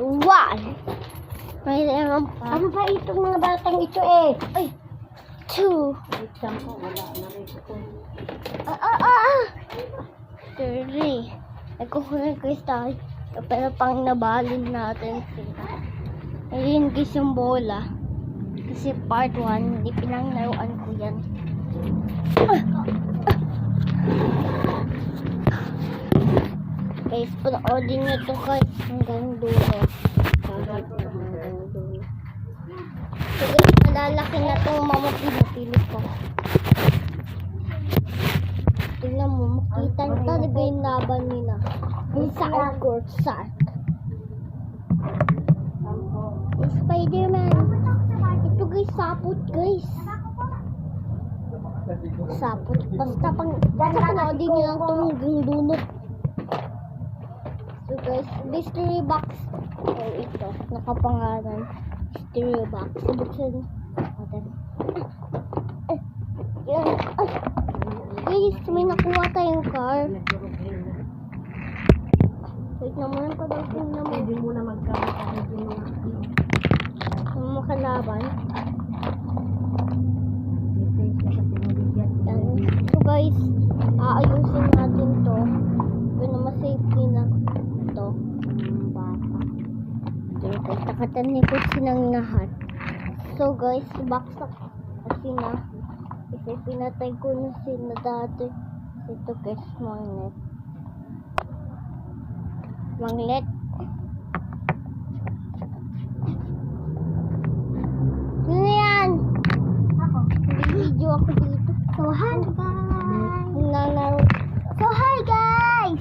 One. May naman pa. Ano ba itong mga batang ito eh? Ay. Two. Exam ko, wala na rin ito. Three. Nagkukulang kristal. Pero pang nabalin natin sila. Ayun guys yung bola. Kasi part 1, hindi pinanglaruan ko yan. Guys, panoodin nyo to guys hanggang dulo. Hanggang dulo. So guys, malalaki na itong mamapili ko. Tingnan mo, makita nyo talaga yung laban nila. Yung sa Agor Shark. Spider-Man. Ito guys, sapot guys. Sapot. Basta panoodin nyo lang itong hanggang dulo. So guys, mystery box. Oh, ito. Nakapangalan. Mystery box. Buksan natin. Yan. Guys, may nakuha tayong car. Wait naman ko daw kung naman. Pwede mo na magkamit Ang makalaban. Yan. So guys, aayusin natin to. Pero ma-safety na ito. Bata. Okay guys, nakatanikot silang lahat. So guys, box up. Kasi na. Kasi pinatay ko na sila dati. Ito guys, magnet. Magnet. Sino yan? Ako. Video ako dito. So, hi guys! Nalaro. So, hi guys!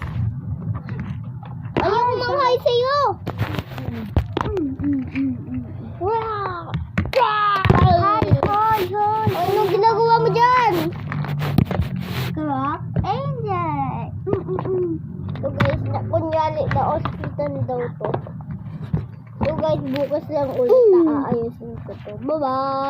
Ayaw mang hi sa'yo. Wow! Hi, hi, hi! Anong ginagawa mo dyan? Rock Angel! So guys, kunyali na hospital daw to. So guys, bukas lang ulit na aayusin ko to. Bye-bye!